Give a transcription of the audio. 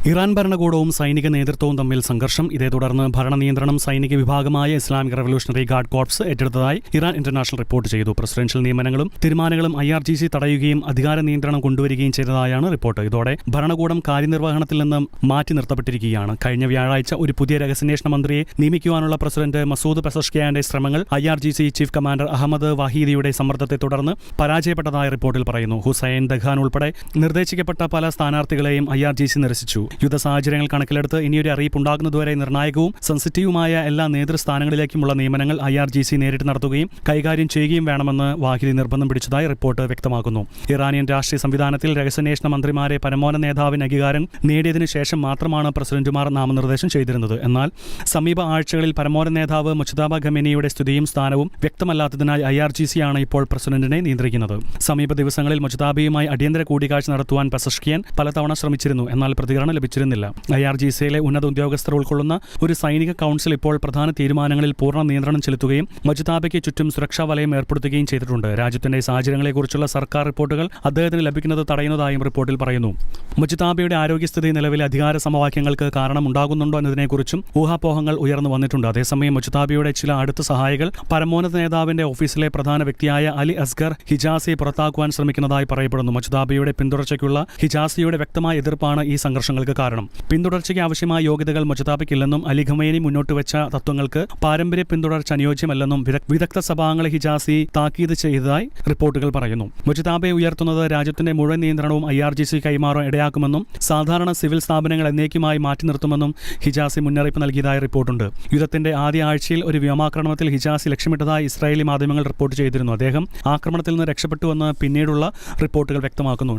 Iran ഭരണകൂടവും സൈനിക നേതൃത്വവും തമ്മിൽ സംഘർഷം. ഇതേ തുടർന്ന് ഭരണനിയന്ത്രണം സൈനിക വിഭാഗമായ ഇസ്ലാമിക് റവല്യൂഷണറി ഗാർഡ് കോർപ്സ് ഏറ്റെടുത്തതായി ഇറാൻ ഇന്റർനാഷണൽ റിപ്പോർട്ട് ചെയ്തു. പ്രസിഡൻഷ്യൽ നിയമനങ്ങളും തീരുമാനങ്ങളും IRGC തടയുകയും അധികാര നിയന്ത്രണം കൊണ്ടുവരികയും ചെയ്തതായാണ് റിപ്പോർട്ട്. ഇതോടെ ഭരണകൂടം കാര്യനിർവഹണത്തിൽ നിന്ന് മാറ്റി നിർത്തപ്പെട്ടിരിക്കുകയാണ്. കഴിഞ്ഞ വ്യാഴാഴ്ച ഒരു പുതിയ രഹസ്യാന്വേഷണ മന്ത്രിയെ നിയമിക്കുവാനുള്ള പ്രസിഡന്റ് മസൂദ് പെസഷ്കിയാന്റെ ശ്രമങ്ങൾ IRGC ചീഫ് കമാൻഡർ അഹമ്മദ് വാഹീദിയുടെ സമ്മർദ്ദത്തെ തുടർന്ന് പരാജയപ്പെട്ടതായി റിപ്പോർട്ടിൽ പറയുന്നു. ഹുസൈൻ ദഖാൻ ഉൾപ്പെടെ നിർദ്ദേശിക്കപ്പെട്ട പല സ്ഥാനാർത്ഥികളെയും IRGC നിരസിച്ചു. യുദ്ധ സാഹചര്യങ്ങൾ കണക്കിലെടുത്ത് ഇനിയൊരു അറിയിപ്പുണ്ടാകുന്നതുവരെ നിർണായകവും സെൻസിറ്റീവുമായ എല്ലാ നേതൃസ്ഥാനങ്ങളിലേക്കുമുള്ള നിയമനങ്ങൾ IRGC നേരിട്ട് നടത്തുകയും കൈകാര്യം ചെയ്യുകയും വേണമെന്ന് വാഹിദി നിർബന്ധം പിടിച്ചതായി റിപ്പോർട്ട് വ്യക്തമാക്കുന്നു. ഇറാനിയൻ രാഷ്ട്രീയ സംവിധാനത്തിൽ രഹസ്യാന്വേഷണ മന്ത്രിമാരെ പരമോന്നത നേതാവിന് അംഗീകാരം നേടിയതിനു ശേഷം മാത്രമാണ് പ്രസിഡന്റുമാർ നാമനിർദ്ദേശം ചെയ്തിരുന്നത്. എന്നാൽ സമീപ ആഴ്ചകളിൽ പരമോന്നത നേതാവ് മുജ്തബ ഖമേനിയുടെ സ്ഥിതിയും സ്ഥാനവും വ്യക്തമല്ലാത്തതിനാൽ IRGC ആണ് ഇപ്പോൾ പ്രസിഡന്റിനെ നിയന്ത്രിക്കുന്നത്. സമീപ ദിവസങ്ങളിൽ മുജ്തബയുമായി അടിയന്തര കൂടിക്കാഴ്ച നടത്തുവാൻ പെസഷ്കിയാൻ പലതവണ ശ്രമിച്ചിരുന്നു. എന്നാൽ പ്രതികരണം ലഭിച്ചിരുന്നില്ല. IRGCയിലെ ഉന്നത ഉദ്യോഗസ്ഥർ ഉൾക്കൊള്ളുന്ന ഒരു സൈനിക കൗൺസിൽ ഇപ്പോൾ പ്രധാന തീരുമാനങ്ങളിൽ പൂർണ്ണ നിയന്ത്രണം ചെലുത്തുകയും മുജ്തബയ്ക്ക് ചുറ്റും സുരക്ഷാ വലയം ഏർപ്പെടുത്തുകയും ചെയ്തിട്ടുണ്ട്. രാജ്യത്തിന്റെ സാഹചര്യങ്ങളെക്കുറിച്ചുള്ള സർക്കാർ റിപ്പോർട്ടുകൾ അദ്ദേഹത്തിന് ലഭിക്കുന്നത് തടയുന്നതായും റിപ്പോർട്ടിൽ പറയുന്നു. മുജ്തബയുടെ ആരോഗ്യസ്ഥിതി നിലവിലെ അധികാര സമവാക്യങ്ങൾക്ക് കാരണമുണ്ടാകുന്നുണ്ടോ എന്നതിനെക്കുറിച്ചും ഊഹാപോഹങ്ങൾ ഉയർന്നു വന്നിട്ടുണ്ട്. അതേസമയം മുജ്തബയുടെ ചില അടുത്ത സഹായികൾ പരമോന്നത നേതാവിന്റെ ഓഫീസിലെ പ്രധാന വ്യക്തിയായ അലി അസ്ഗർ ഹിജാസിയെ പുറത്താക്കുവാൻ ശ്രമിക്കുന്നതായി പറയപ്പെടുന്നു. മുജ്തബയുടെ പിന്തുടർച്ചയ്ക്കുള്ള ഹിജാസിയുടെ വ്യക്തമായ എതിർപ്പാണ് ഈ സംഘർഷങ്ങൾക്ക് കാരണം. പിന്തുടർച്ചയ്ക്ക് ആവശ്യമായ യോഗ്യതകൾ മുജ്തബയ്ക്കില്ലെന്നും അലി ഖമേനി മുന്നോട്ട് വെച്ച തത്വങ്ങൾക്ക് പാരമ്പര്യ പിന്തുടർച്ച അനുയോജ്യമല്ലെന്നും വിദഗ്ധ സഭാംഗങ്ങളെ ഹിജാസി താക്കീത് ചെയ്തതായി റിപ്പോർട്ടുകൾ പറയുന്നു. മുജ്തബയെ ഉയർത്തുന്നത് രാജ്യത്തിന്റെ മുഴുവൻ നിയന്ത്രണവും IRGC കൈമാറാൻ ഇടയാക്കുമെന്നും സാധാരണ സിവിൽ സ്ഥാപനങ്ങൾ എന്നേക്കുമായി മാറ്റി നിർത്തുമെന്നും ഹിജാസി മുന്നറിയിപ്പ് നൽകിയതായി റിപ്പോർട്ടുണ്ട്. യുദ്ധത്തിന്റെ ആദ്യ ആഴ്ചയിൽ ഒരു വ്യോമാക്രമണത്തിൽ ഹിജാസി ലക്ഷ്യമിട്ടതായി ഇസ്രായേലി മാധ്യമങ്ങൾ റിപ്പോർട്ട് ചെയ്തിരുന്നു. അദ്ദേഹം ആക്രമണത്തിൽ നിന്ന് രക്ഷപ്പെട്ടുവെന്ന് പിന്നീടുള്ള റിപ്പോർട്ടുകൾ വ്യക്തമാക്കുന്നു.